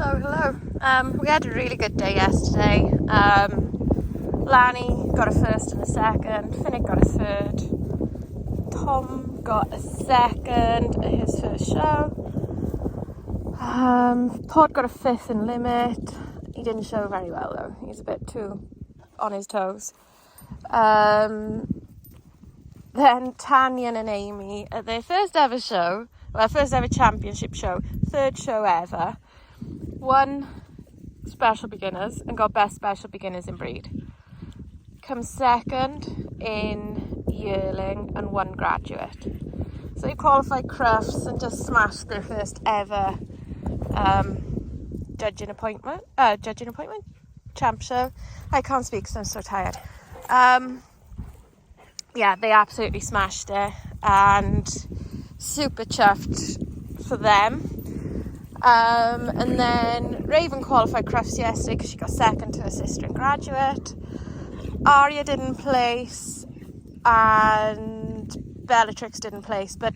So hello, we had a really good day yesterday. Lanny got a first and a second, Finnick got a third, Tom got a second at his first show, Pod got a fifth in limit. He didn't show very well though, he's a bit too on his toes. Then Tanyan and Amy at their first ever show, well, first ever championship show, third show ever, won special beginners and got best special beginners in breed. Come second in yearling and won graduate. So they qualified Crufts and just smashed their first ever judging appointment, champ show. I can't speak because I'm so tired. Yeah, they absolutely smashed it and super chuffed for them. And then Raven qualified Crufts yesterday because she got second to her sister in graduate. Aria didn't place and Bellatrix didn't place, but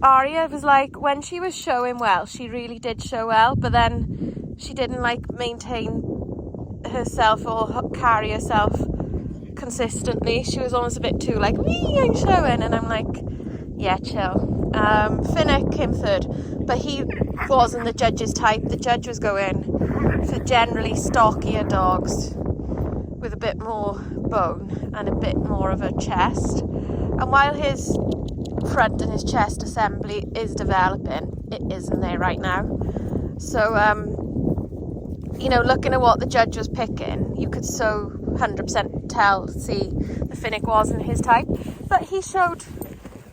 Aria was like, when she was showing well, she really did show well, but then she didn't like maintain herself or carry herself consistently. She was almost a bit too like, me, I'm showing, and I'm like, yeah, chill. Finnick came third, but he wasn't the judge's type. The judge was going for generally stockier dogs with a bit more bone and a bit more of a chest. And while his front and his chest assembly is developing, it isn't there right now. So, looking at what the judge was picking, you could so 100% see the Finnick wasn't his type. But he showed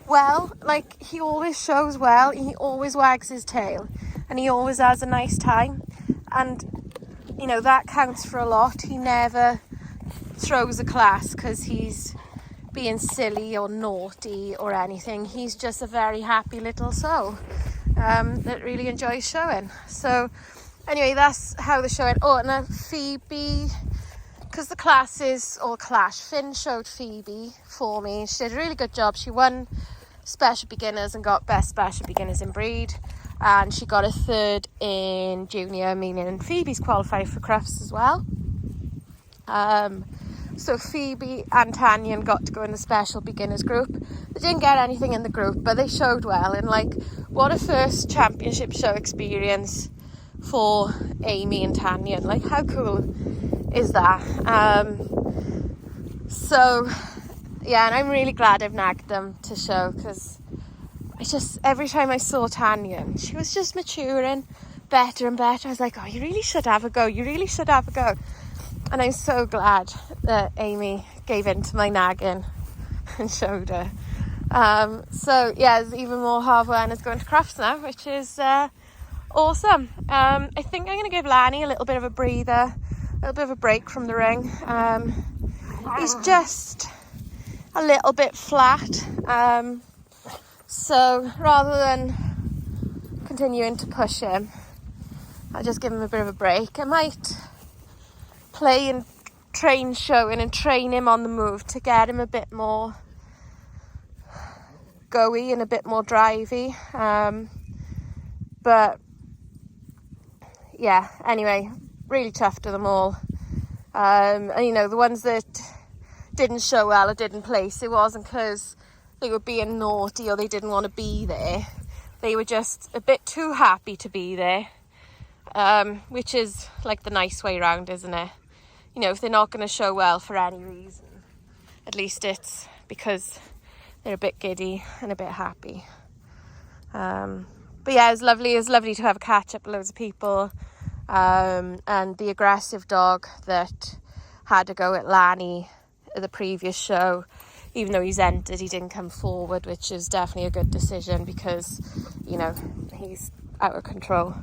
well, like he always shows well, he always wags his tail and he always has a nice time, and that counts for a lot. He never throws a class because he's being silly or naughty or anything. He's just a very happy little soul that really enjoys showing. So anyway, that's how the show went. Oh, and then Phoebe, because the classes all clash, Finn showed Phoebe for me. She did a really good job. She won special beginners and got best special beginners in breed, and she got a third in junior, meaning Phoebe's qualified for Crufts as well. So Phoebe and Tanyan got to go in the special beginners group. They didn't get anything in the group, but they showed well, and like, what a first championship show experience for Amy and Tanyan. Like, how cool is that? So yeah, and I'm really glad I've nagged them to show, because every time I saw Tanyan, she was just maturing better and better. I was like, oh, you really should have a go, and I'm so glad that Amy gave in to my nagging and showed her. So yeah, there's even more Harvard going to Crufts now, which is awesome. I think I'm going to give Lanny a little bit of a breather, a little bit of a break from the ring. He's just a little bit flat, so rather than continuing to push him, I'll just give him a bit of a break. I might play and train showing and train him on the move to get him a bit more go-y and a bit more drivey, but yeah, anyway, really chuffed with them all. And the ones that didn't show well or didn't place, it wasn't because they were being naughty or they didn't want to be there. They were just a bit too happy to be there, which is like the nice way around, isn't it? If they're not going to show well for any reason, at least it's because they're a bit giddy and a bit happy. But yeah, it was lovely to have a catch up with loads of people, and the aggressive dog that had to go at Lanny at the previous show, even though he's entered, he didn't come forward, which is definitely a good decision because he's out of control.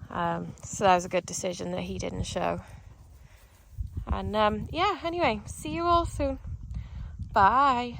So that was a good decision that he didn't show. And yeah, anyway, see you all soon. Bye.